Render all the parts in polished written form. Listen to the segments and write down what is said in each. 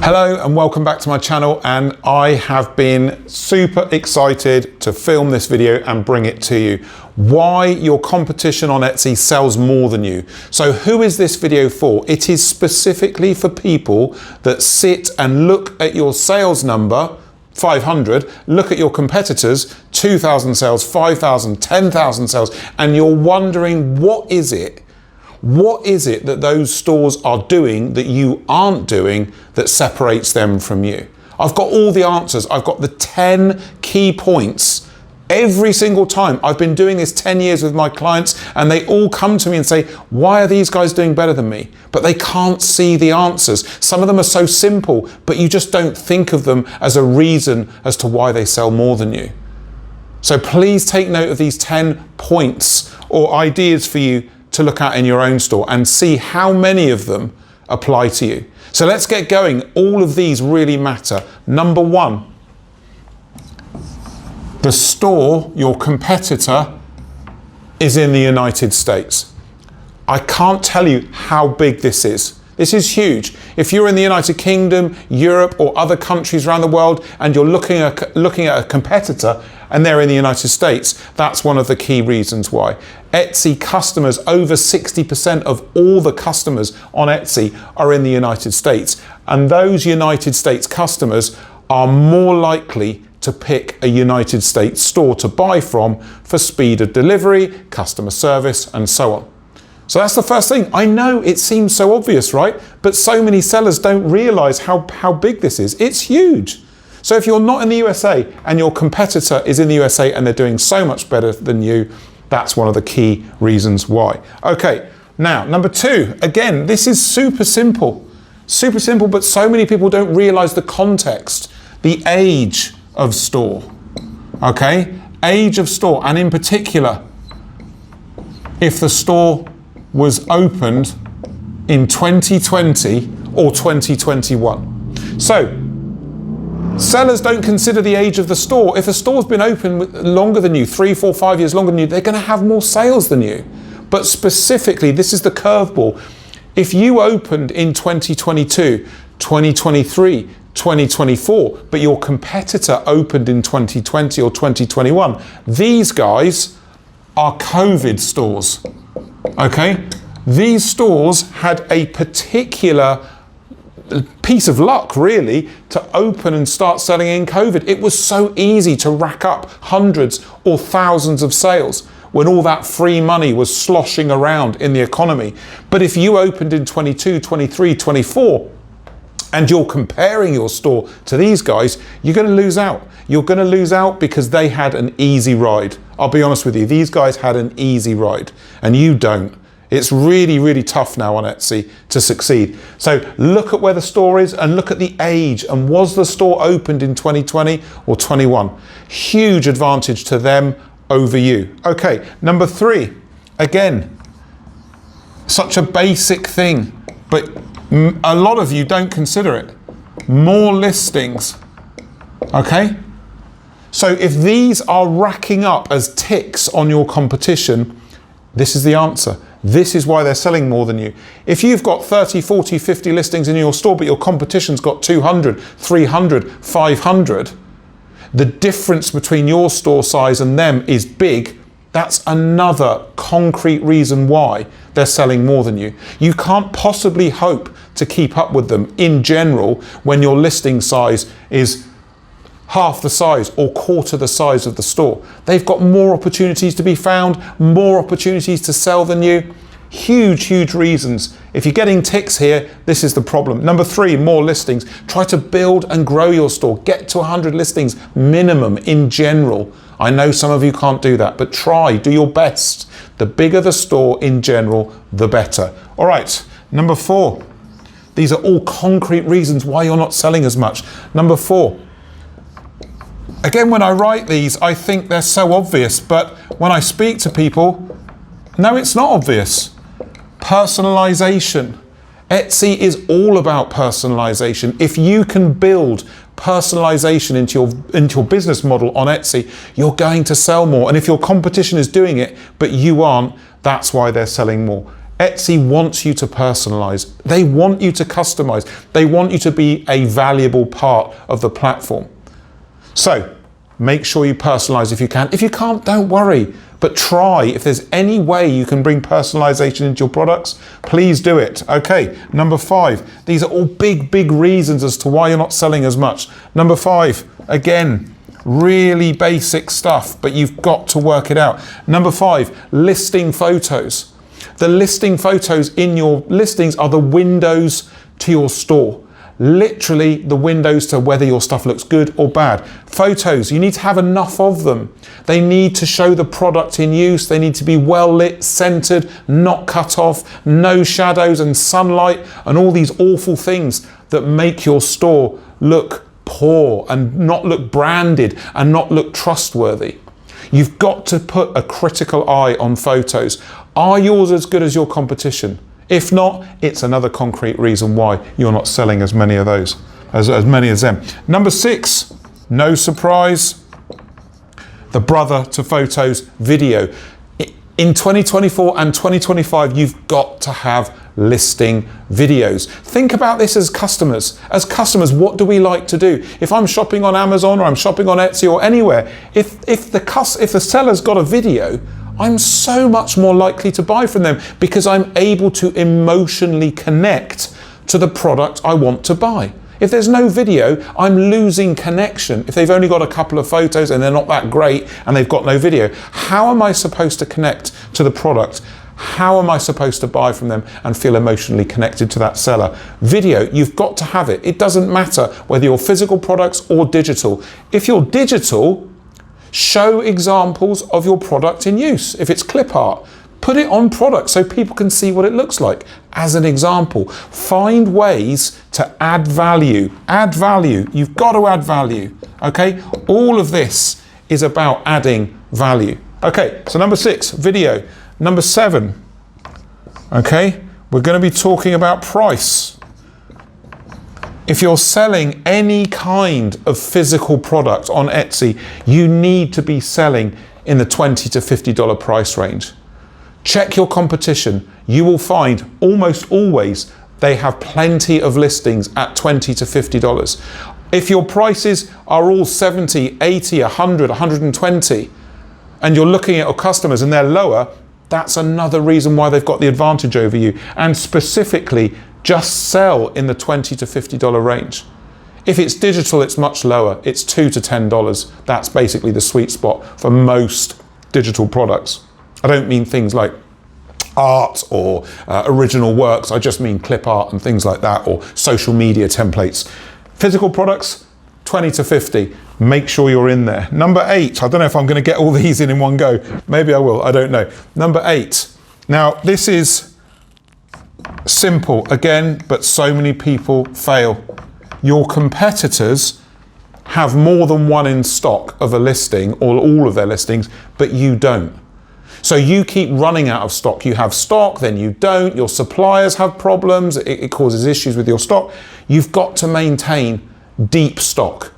Hello and welcome back to my channel, and I have been super excited to film this video and bring it to you. Why your competition on Etsy sells more than you. So who is this video for? It is specifically for people that sit and look at your sales number, 500, look at your competitors, 2,000 sales, 5,000, 10,000 sales, and you're wondering what is it that those stores are doing that you aren't doing that separates them from you? I've got all the answers. I've got the 10 key points. Every single time. I've been doing this 10 years with my clients, and they all come to me and say, why are these guys doing better than me? But they can't see the answers. Some of them are so simple, but you just don't think of them as a reason as to why they sell more than you. So please take note of these 10 points or ideas for you to look at in your own store and see how many of them apply to you. So let's get going. All of these really matter. Number one, the store, your competitor, is in the United States. I can't tell you how big this is. This is huge. If you're in the United Kingdom, Europe, or other countries around the world, and you're looking at a competitor and they're in the United States, that's one of the key reasons why. Etsy customers, over 60% of all the customers on Etsy are in the United States. And those United States customers are more likely to pick a United States store to buy from for speed of delivery, customer service, and so on. So that's the first thing. I know it seems so obvious, right? But so many sellers don't realize how big this is. It's huge. So if you're not in the USA and your competitor is in the USA and they're doing so much better than you, that's one of the key reasons why. Okay, now number two, again, this is super simple, but so many people don't realize the context, the age of store, okay? Age of store, and in particular, if the store was opened in 2020 or 2021. So, sellers don't consider the age of the store. If a store's been open longer than you, 3, 4, 5 years longer than you, they're going to have more sales than you. But specifically, this is the curveball. If you opened in 2022, 2023, 2024, but your competitor opened in 2020 or 2021, these guys are COVID stores. Okay? These stores had a particular piece of luck, really, to open and start selling in COVID. It was so easy to rack up hundreds or thousands of sales when all that free money was sloshing around in the economy. But if you opened in 22, 23, 24, and you're comparing your store to these guys, you're going to lose out. You're going to lose out because they had an easy ride. I'll be honest with you, these guys had an easy ride, and you don't. It's really, really tough now on Etsy to succeed. So look at where the store is and look at the age, and was the store opened in 2020 or 21? Huge advantage to them over you. Okay, number three, again, such a basic thing, but a lot of you don't consider it. More listings, okay? So if these are racking up as ticks on your competition, this is the answer. This is why they're selling more than you. If you've got 30, 40, 50 listings in your store, but your competition's got 200, 300, 500, the difference between your store size and them is big. That's another concrete reason why they're selling more than you. You can't possibly hope to keep up with them in general when your listing size is half the size or quarter the size of the store. They've got more opportunities to be found, more opportunities to sell than you. Huge, huge reasons. If you're getting ticks here, this is the problem. Number three, more listings. Try to build and grow your store. Get to 100 listings minimum in general. I know some of you can't do that, but try, do your best. The bigger the store in general, the better. All right, number four. These are all concrete reasons why you're not selling as much. Number four. Again, when I write these, I think they're so obvious, but when I speak to people, no, it's not obvious. Personalization. Etsy is all about personalization. If you can build personalization into your business model on Etsy, you're going to sell more. And if your competition is doing it, but you aren't, that's why they're selling more. Etsy wants you to personalize. They want you to customize. They want you to be a valuable part of the platform. So make sure you personalize if you can. If you can't, don't worry, but try. If there's any way you can bring personalization into your products, please do it. Okay, number 5. These are all big reasons as to why you're not selling as much. Number 5, again, really basic stuff, but you've got to work it out. Number 5, listing photos. The listing photos in your listings are the windows to your store. Literally the windows to whether your stuff looks good or bad. Photos, you need to have enough of them. They need to show the product in use. They need to be well lit, centered, not cut off, no shadows and sunlight and all these awful things that make your store look poor and not look branded and not look trustworthy. You've got to put a critical eye on photos. Are yours as good as your competition? If not, it's another concrete reason why you're not selling as many of those, as many as them. Number 6, no surprise, the brother to photos, video. In 2024 and 2025, you've got to have listing videos. Think about this as customers. As customers, what do we like to do? If I'm shopping on Amazon or I'm shopping on Etsy or anywhere, if the seller's got a video, I'm so much more likely to buy from them because I'm able to emotionally connect to the product I want to buy. If there's no video, I'm losing connection. If they've only got a couple of photos and they're not that great and they've got no video, how am I supposed to connect to the product? How am I supposed to buy from them and feel emotionally connected to that seller? Video, you've got to have it. It doesn't matter whether you're physical products or digital. If you're digital, show examples of your product in use. If it's clip art, put it on product so people can see what it looks like. As an example, find ways to add value. Add value. You've got to add value. Okay? All of this is about adding value. Okay, so number 6, video. Number 7, okay, we're going to be talking about price. If you're selling any kind of physical product on Etsy, you need to be selling in the $20 to $50 price range. Check your competition. You will find almost always they have plenty of listings at $20 to $50. If your prices are all 70, 80, 100, 120, and you're looking at your customers and they're lower, that's another reason why they've got the advantage over you. And specifically, just sell in the $20 to $50 range. If it's digital, it's much lower. It's $2 to $10. That's basically the sweet spot for most digital products. I don't mean things like art or original works. I just mean clip art and things like that, or social media templates. Physical products, 20 to 50. Make sure you're in there. Number 8, I don't know if I'm going to get all these in one go. Maybe I will, I don't know. Number 8. Now, this is simple again, but so many people fail. Your competitors have more than one in stock of a listing or all of their listings, but you don't. So you keep running out of stock. You have stock, then you don't. Your suppliers have problems. It causes issues with your stock. You've got to maintain deep stock,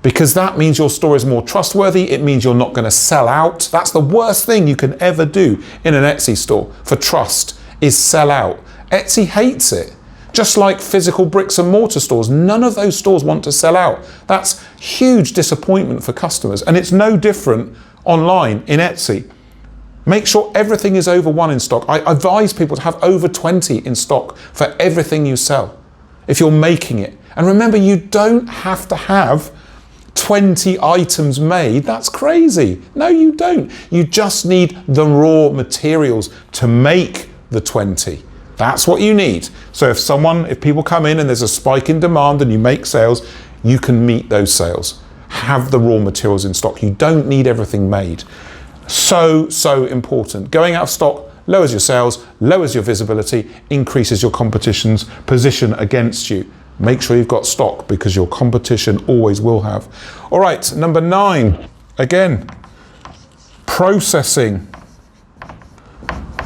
because that means your store is more trustworthy. It means you're not going to sell out. That's the worst thing you can ever do in an Etsy store for trust, is sell out. Etsy hates it. Just like physical bricks and mortar stores, none of those stores want to sell out. That's huge disappointment for customers. And it's no different online in Etsy. Make sure everything is over 1 in stock. I advise people to have over 20 in stock for everything you sell, if you're making it. And remember, you don't have to have 20 items made. That's crazy. No, you don't. You just need the raw materials to make the 20. That's what you need. So if people come in and there's a spike in demand and you make sales, you can meet those sales. Have the raw materials in stock. You don't need everything made. So important. Going out of stock lowers your sales, lowers your visibility, increases your competition's position against you. Make sure you've got stock, because your competition always will have. All right, number 9, again, processing.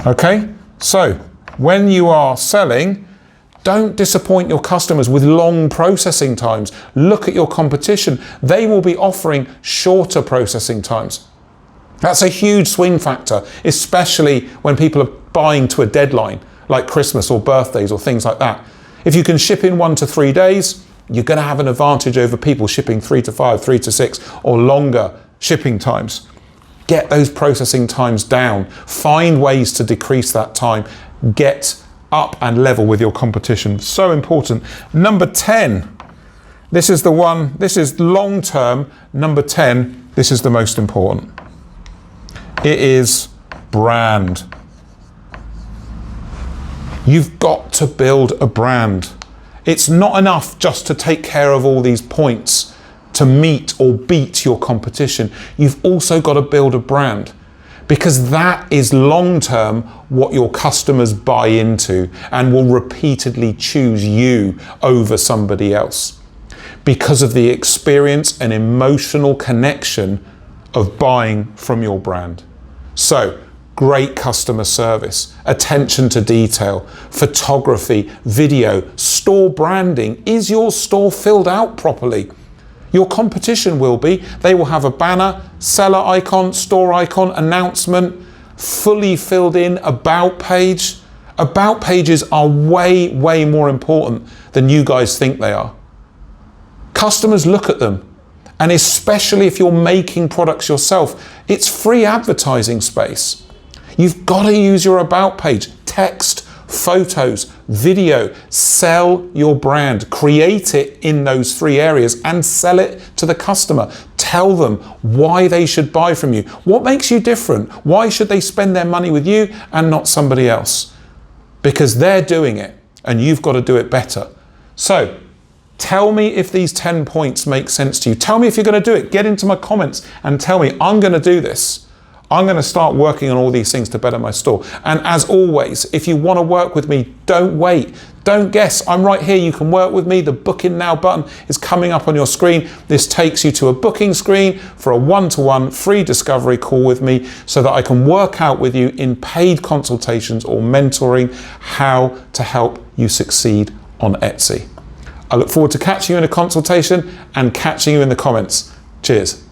Okay, so when you are selling, don't disappoint your customers with long processing times. Look at your competition. They will be offering shorter processing times. That's a huge swing factor, especially when people are buying to a deadline, like Christmas or birthdays or things like that. If you can ship in 1 to 3 days, you're going to have an advantage over people shipping 3 to 5, 3 to 6 or longer shipping times. Get those processing times down. Find ways to decrease that time. Get up and level with your competition. So important. Number 10. This is the one, this is long term. Number 10, this is the most important. It is brand. You've got to build a brand. It's not enough just to take care of all these points to meet or beat your competition. You've also got to build a brand, because that is long term what your customers buy into and will repeatedly choose you over somebody else, because of the experience and emotional connection of buying from your brand. So, great customer service, attention to detail, photography, video, store branding. Is your store filled out properly? Your competition will be. They will have a banner, seller icon, store icon, announcement, fully filled in about page. About pages are way, way more important than you guys think they are. Customers look at them, and especially if you're making products yourself, it's free advertising space. You've got to use your about page, text, photos, video, sell your brand, create it in those 3 areas and sell it to the customer. Tell them why they should buy from you. What makes you different? Why should they spend their money with you and not somebody else? Because they're doing it and you've got to do it better. So tell me if these 10 points make sense to you. Tell me if you're going to do it. Get into my comments and tell me, I'm going to do this. I'm going to start working on all these things to better my store. And as always, if you want to work with me, don't wait. Don't guess. I'm right here. You can work with me. The booking now button is coming up on your screen. This takes you to a booking screen for a one-to-one free discovery call with me so that I can work out with you in paid consultations or mentoring how to help you succeed on Etsy. I look forward to catching you in a consultation and catching you in the comments. Cheers.